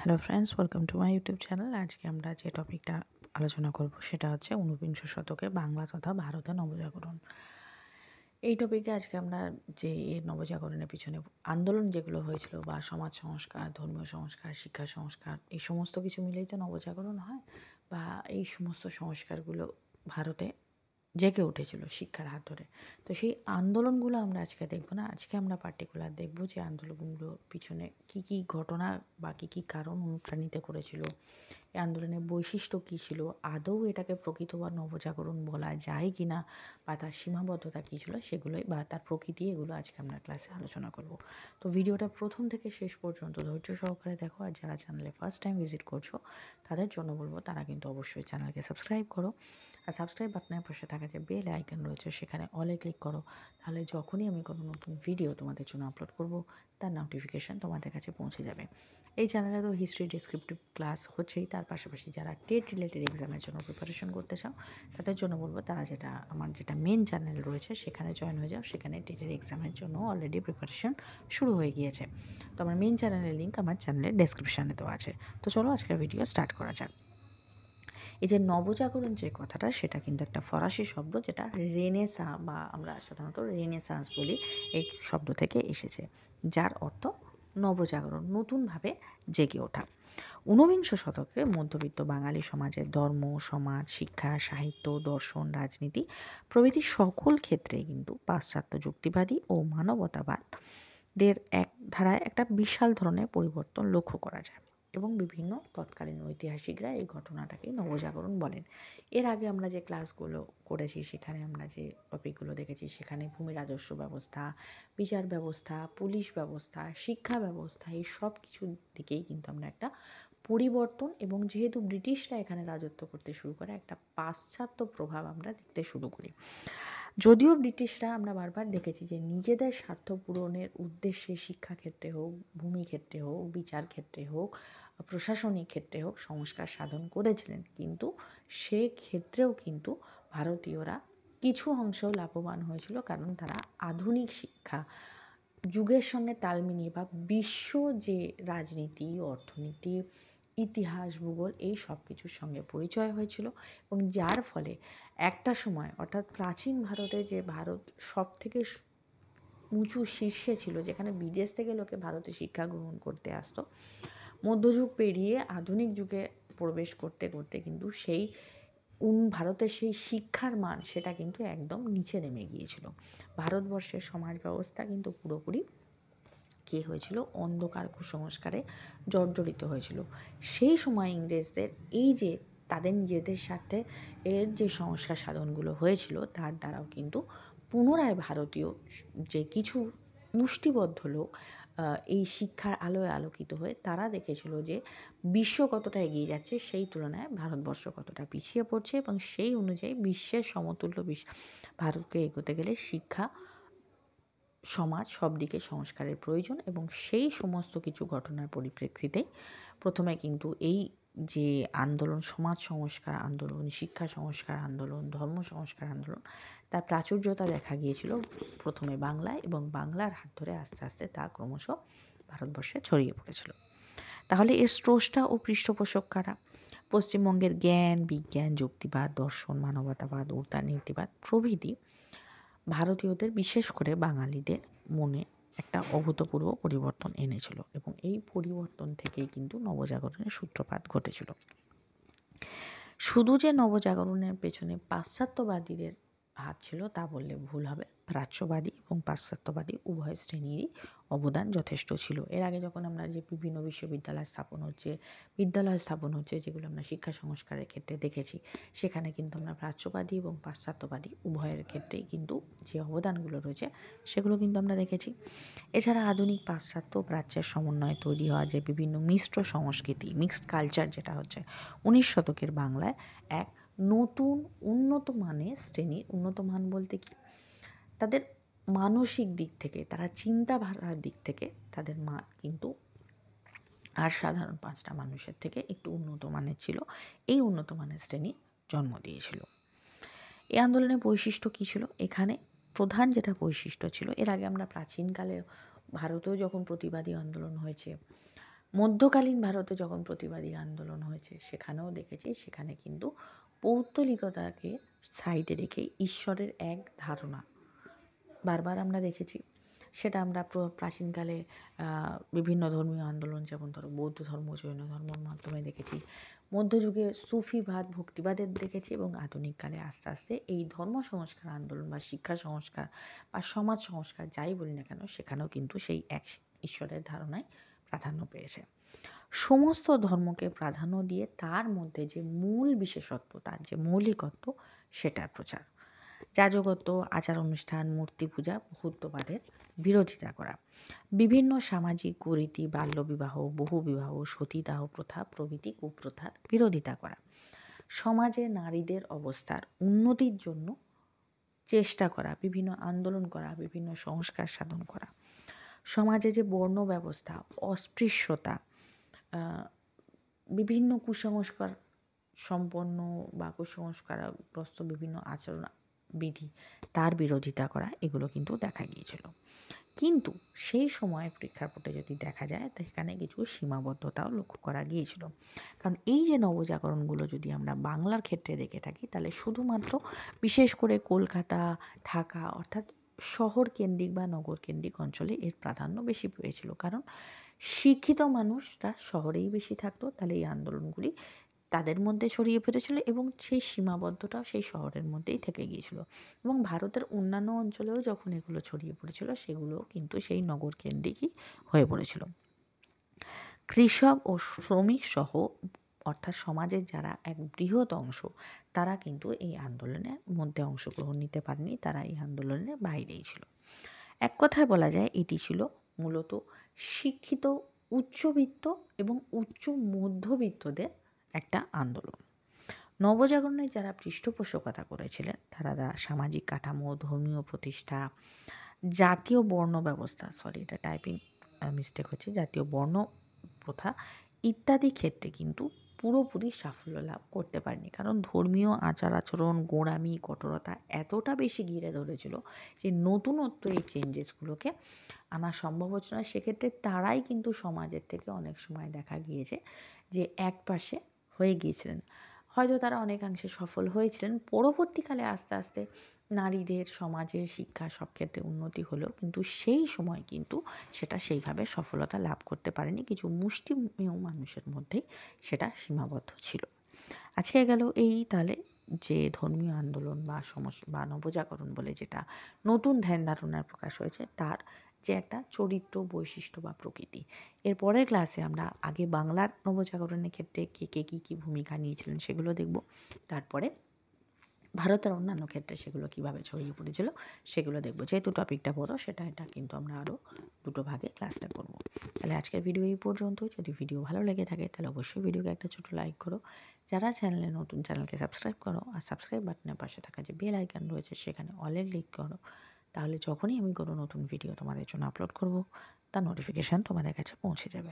Hello friends, welcome to my YouTube channel. আজকে আমরা যে টপিকটা আলোচনা করব সেটা হচ্ছে ঊনবিংশ শতকে বাংলা তথা ভারতে নবজাগরণ। এই টপিকে আজকে আমরা যে এই নবজাগরণের পিছনে আন্দোলন যেগুলো হয়েছিল বা সমাজ সংস্কার, ধর্মীয় সংস্কার, শিক্ষা সংস্কার, এই সমস্ত কিছু মিলেই তো নবজাগরণ হয়। বা এই সমস্ত সংস্কারগুলো ভারতে জেগে উঠেছিল শিক্ষার হাত ধরে। তো সেই আন্দোলনগুলো আমরা আজকে দেখব না। আজকে আমরা পার্টিকুলার দেখব যে আন্দোলনগুলোর পিছনে কী কী ঘটনা বা কী কী কারণ অনুপ্রাণিত করেছিল, এই আন্দোলনের বৈশিষ্ট্য কী ছিল, আদৌ এটাকে প্রকৃত বা নবজাগরণ বলা যায় কি না, বা তার সীমাবদ্ধতা কী ছিল সেগুলোই বা তার প্রকৃতি, এগুলো আজকে আমরা ক্লাসে আলোচনা করব। তো ভিডিওটা প্রথম থেকে শেষ পর্যন্ত ধৈর্য সহকারে দেখো। আর যারা চ্যানেলে ফার্স্ট টাইম ভিজিট করছো তাদের জন্য বলবো তারা কিন্তু অবশ্যই চ্যানেলকে সাবস্ক্রাইব করো। আর সাবস্ক্রাইব বাটনের পাশে থাকা যে বেল আইকন রয়েছে সেখানে অলে ক্লিক করো। তাহলে যখনই আমি কোনো নতুন ভিডিও তোমাদের জন্য আপলোড করব তার নোটিফিকেশান তোমাদের কাছে পৌঁছে যাবে। এই চ্যানেলে তো হিস্ট্রি ডেসক্রিপটিভ ক্লাস হচ্ছেই, তার পাশাপাশি যারা টেট রিলেটেড এক্সামের জন্য প্রিপারেশন করতে চাও তাদের জন্য বলবো তারা আমার যেটা মেন চ্যানেল রয়েছে সেখানে জয়েন হয়ে যাও। সেখানে টেটের এক্সামের জন্য অলরেডি প্রিপারেশন শুরু হয়ে গিয়েছে। তো আমার মেন চ্যানেলের লিঙ্ক আমার চ্যানেলের ডেসক্রিপশানে দেওয়া আছে। তো চলো আজকের ভিডিও স্টার্ট করা যাক। এই যে নবজাগরণ যে কথাটা, সেটা কিন্তু একটা ফরাসি শব্দ, যেটা রেনেসাঁ বা আমরা সাধারণত রেনেসাঁস বলি, এই শব্দ থেকে এসেছে, যার অর্থ নবজাগরণ, নতুনভাবে জেগে ওঠা। ঊনবিংশ শতকে মধ্যবিত্ত বাঙালি সমাজের ধর্ম, সমাজ, শিক্ষা, সাহিত্য, দর্শন, রাজনীতি প্রভৃতি সকল ক্ষেত্রে কিন্তু পাশ্চাত্য যুক্তিবাদী ও মানবতাবাদের এক ধারায় একটা বিশাল ধরনের পরিবর্তন লক্ষ্য করা যায়, এবং বিভিন্ন তৎকালীন ঐতিহাসিকরা এই ঘটনাটাকে নবজাগরণ বলেন। এর আগে আমরা যে ক্লাসগুলো করেছি সেখানে আমরা যে টপিকগুলো দেখেছি সেখানে ভূমি রাজস্ব ব্যবস্থা, বিচার ব্যবস্থা, পুলিশ ব্যবস্থা, শিক্ষা ব্যবস্থা, এই সব কিছুর দিকেই কিন্তু আমরা একটা পরিবর্তন, এবং যেহেতু ব্রিটিশরা এখানে রাজত্ব করতে শুরু করে, একটা পাশ্চাত্য প্রভাব আমরা দেখতে শুরু করি। যদিও ব্রিটিশরা আমরা বারবার দেখেছি যে নিজেদের স্বার্থ পূরণের উদ্দেশ্যে শিক্ষাক্ষেত্রে হোক, ভূমি ক্ষেত্রে হোক, বিচার ক্ষেত্রে হোক, প্রশাসনিক ক্ষেত্রে হোক সংস্কার সাধন করেছিলেন, কিন্তু সে ক্ষেত্রেও কিন্তু ভারতীয়রা কিছু অংশেও লাভবান হয়েছিল, কারণ তারা আধুনিক শিক্ষা, যুগের সঙ্গে তাল মিলিয়ে বা বিশ্ব যে রাজনীতি, অর্থনীতি, ইতিহাস, ভূগোল, এই সব কিছুর সঙ্গে পরিচয় হয়েছিল, এবং যার ফলে একটা সময়, অর্থাৎ প্রাচীন ভারতে, যে ভারত সব থেকে উঁচু শীর্ষে ছিল, যেখানে বিদেশ থেকে লোকে ভারতে শিক্ষা গ্রহণ করতে আসতো, মধ্যযুগ পেরিয়ে আধুনিক যুগে প্রবেশ করতে করতে কিন্তু সেই ভারতের সেই শিক্ষার মান, সেটা কিন্তু একদম নিচে নেমে গিয়েছিল। ভারতবর্ষের সমাজ ব্যবস্থা কিন্তু পুরোপুরি কী হয়েছিল, অন্ধকার কুসংস্কারে জর্জরিত হয়েছিল। সেই সময় ইংরেজদের এই যে তাদের নিজেদের স্বার্থে এর যে সংস্কার সাধনগুলো হয়েছিল, তার দ্বারাও কিন্তু পুনরায় ভারতীয় যে কিছু মুষ্টিবদ্ধ লোক এই শিক্ষার আলোয় আলোকিত হয়ে তারা দেখেছিল যে বিশ্ব কতটা এগিয়ে যাচ্ছে, সেই তুলনায় ভারতবর্ষ কতটা পিছিয়ে পড়ছে, এবং সেই অনুযায়ী বিশ্বের সমতুল্য ভারতকে এগোতে গেলে শিক্ষা, সমাজ, সব দিকে সংস্কারের প্রয়োজন। এবং সেই সমস্ত কিছু ঘটনার পরিপ্রেক্ষিতে প্রথমে কিন্তু এই যে আন্দোলন, সমাজ সংস্কার আন্দোলন, শিক্ষা সংস্কার আন্দোলন, ধর্ম সংস্কার আন্দোলন, তার প্রাচুর্যতা দেখা গিয়েছিল প্রথমে বাংলায়, এবং বাংলার হাত ধরে আস্তে আস্তে তা ক্রমশ ভারতবর্ষে ছড়িয়ে পড়েছিল। তাহলে এর স্রষ্টা ও পৃষ্ঠপোষক কারা? পশ্চিমবঙ্গের জ্ঞান, বিজ্ঞান, যুক্তিবাদ, দর্শন, মানবতাবাদ, উদারনীতিবাদ প্রভৃতি ভারতীয়দের, বিশেষ করে বাঙালিদের মনে একটা অভূতপূর্ব পরিবর্তন এনেছিল, এবং এই পরিবর্তন থেকেই কিন্তু নবজাগরণের সূত্রপাত ঘটেছিল। শুধু যে নবজাগরণের পেছনে পাশ্চাত্যবাদীদের হাত ছিল তা বললে ভুল হবে। প্রাচ্যবাদী এবং পাশ্চাত্যবাদী উভয় শ্রেণীরই অবদান যথেষ্ট ছিল। এর আগে যখন আমরা যে বিভিন্ন বিদ্যালয় স্থাপন হচ্ছে, যেগুলো আমরা শিক্ষা সংস্কারের ক্ষেত্রে দেখেছি, সেখানে কিন্তু আমরা প্রাচ্যবাদী এবং পাশ্চাত্যবাদী উভয়ের ক্ষেত্রেই কিন্তু যে অবদানগুলো রয়েছে সেগুলো কিন্তু আমরা দেখেছি। এছাড়া আধুনিক পাশ্চাত্য প্রাচ্যের সমন্বয়ে তৈরি হওয়া যে বিভিন্ন মিশ্র সংস্কৃতি, মিক্সড কালচার, যেটা হচ্ছে 19 শতকের বাংলায় এক নতুন উন্নত মানের শ্রেণী, উন্নত মান বলতে কি, তাদের মানসিক দিক থেকে, তারা চিন্তাধারার দিক থেকে তাদের মান কিন্তু আর সাধারণ 5টা মানুষের থেকে একটু উন্নত মানের ছিল। এই উন্নত মানের শ্রেণী জন্ম দিয়েছিল। এই আন্দোলনের বৈশিষ্ট্য কী ছিল? এখানে প্রধান যেটা বৈশিষ্ট্য ছিল, এর আগে আমরা প্রাচীনকালে ভারতেও যখন প্রতিবাদী আন্দোলন হয়েছে, মধ্যকালীন ভারতে যখন প্রতিবাদী আন্দোলন হয়েছে সেখানেও দেখেছি, সেখানে কিন্তু পৌত্তলিকতাকে সাইডে রেখে ঈশ্বরের এক ধারণা বারবার আমরা দেখেছি। সেটা আমরা প্রাচীনকালে বিভিন্ন ধর্মীয় আন্দোলন, যেমন ধরো বৌদ্ধ ধর্ম, জৈন ধর্মর মাধ্যমে দেখেছি, মধ্যযুগে সুফিবাদ, ভক্তিবাদের দেখেছি, এবং আধুনিককালে আস্তে আস্তে এই ধর্ম সংস্কার আন্দোলন বা শিক্ষা সংস্কার বা সমাজ সংস্কার যাই বলি না কেন, সেখানেও কিন্তু সেই এক ঈশ্বরের ধারণায় প্রাধান্য পেয়েছে। সমস্ত ধর্মকে প্রাধান্য দিয়ে তার মধ্যে যে মূল বিশেষত্ব, তার যে মৌলিকত্ব, সেটার প্রচার। যাজকত্ব, আচার অনুষ্ঠান, মূর্তি পূজা, বহুত্ববাদের বিরোধিতা করা, বিভিন্ন সামাজিক কুরীতি, বাল্যবিবাহ, বহুবিবাহ, সতীদাহ প্রথা প্রভৃতি কুপ্রথার বিরোধিতা করা, সমাজে নারীদের অবস্থার উন্নতির জন্য চেষ্টা করা, বিভিন্ন আন্দোলন করা, বিভিন্ন সংস্কার সাধন করা, সমাজে যে বর্ণ ব্যবস্থা, অস্পৃশ্যতা, বিভিন্ন কুসংস্কার সম্পন্ন বা কুসংস্কারগ্রস্ত বিভিন্ন আচরণ বিধি, তার বিরোধিতা করা, এগুলো কিন্তু দেখা গিয়েছিল। কিন্তু সেই সময়ের প্রেক্ষাপটে যদি দেখা যায়, সেখানে কিছু সীমাবদ্ধতাও লক্ষ্য করা গিয়েছিল। কারণ এই যে নবজাগরণগুলো যদি আমরা বাংলার ক্ষেত্রে দেখে থাকি, তাহলে শুধুমাত্র বিশেষ করে কলকাতা, ঢাকা অর্থাৎ শহর কেন্দ্রিক বা নগর কেন্দ্রিক অঞ্চলে এর প্রাধান্য বেশি পেয়েছিল। কারণ শিক্ষিত মানুষরা শহরেই বেশি থাকতো, তাহলে এই আন্দোলনগুলি তাদের মধ্যে ছড়িয়ে পড়েছিল এবং সেই সীমাবদ্ধতাও সেই শহরের মধ্যেই থেকে গিয়েছিল। এবং ভারতের অন্যান্য অঞ্চলেও যখন এগুলো ছড়িয়ে পড়েছিল, সেগুলোও কিন্তু সেই নগর কেন্দ্রিকই হয়ে পড়েছিল। কৃষক ও শ্রমিক সহ অর্থাৎ সমাজের যারা এক বৃহৎ অংশ, তারা কিন্তু এই আন্দোলনের মধ্যে অংশগ্রহণ নিতে পারেনি, তারা এই আন্দোলনের বাইরেই ছিল। এক কথায় বলা যায় এটি ছিল মূলত শিক্ষিত উচ্চবিত্ত এবং উচ্চ মধ্যবিত্তদের একটা আন্দোলন। নবজাগরণের যারা পৃষ্ঠপোষকতা করেছিলেন, তারা সামাজিক কাঠামো, ধর্মীয় প্রতিষ্ঠা, জাতীয় বর্ণ ব্যবস্থা, এটা টাইপিং মিস্টেক হচ্ছে, জাতীয় বর্ণ প্রথা ইত্যাদি ক্ষেত্রে কিন্তু পুরোপুরি সাফল্য লাভ করতে পারেনি। কারণ ধর্মীয় আচার আচরণ, গোঁড়ামি, কঠোরতা এতটা বেশি ঘিরে ধরেছিল যে নতুনত্ব এই চেঞ্জেসগুলোকে আনা সম্ভব হচ্ছে না। সেক্ষেত্রে তারাই কিন্তু সমাজের থেকে অনেক সময় দেখা গিয়েছে যে একপাশে হয়ে গিয়েছিলেন। হয়তো তারা অনেকাংশে সফল হয়েছিলেন। পরবর্তীকালে আস্তে আস্তে নারীদের, সমাজের, শিক্ষা সব ক্ষেত্রে উন্নতি হলেও কিন্তু সেই সময় কিন্তু সেটা সেইভাবে সফলতা লাভ করতে পারেনি। কিছু মুষ্টিমেয় মানুষের মধ্যেই সেটা সীমাবদ্ধ ছিল। আজকে গেল এই তাহলে যে ধর্মীয় আন্দোলন বা নবজাগরণ বলে যেটা নতুন ধ্যান ধারণার প্রকাশ হয়েছে, তার যে একটা চরিত্র, বৈশিষ্ট্য বা প্রকৃতি। এর পরের ক্লাসে আমরা আগে বাংলার নবজাগরণের ক্ষেত্রে কে কী ভূমিকা নিয়েছিলেন সেগুলো দেখব। তারপরে ভারতের অন্যান্য ক্ষেত্রে সেগুলো কীভাবে ছড়িয়ে পড়েছিল সেগুলো দেখব। যেহেতু টপিকটা বড়, এটা কিন্তু আমরা আরও দুটো ভাগে ক্লাসটা করব। তাহলে আজকের ভিডিও এই পর্যন্ত। যদি ভিডিও ভালো লেগে থাকে তাহলে অবশ্যই ভিডিওকে একটা ছোটো লাইক করো। যারা চ্যানেলে নতুন, চ্যানেলকে সাবস্ক্রাইব করো, আর সাবস্ক্রাইব বাটনের পাশে থাকা যে বেল আইকন রয়েছে সেখানে অলে ক্লিক করো। তাহলে যখনই আমি কোনো নতুন ভিডিও তোমাদের জন্য আপলোড করব, তার নোটিফিকেশান তোমাদের কাছে পৌঁছে যাবে।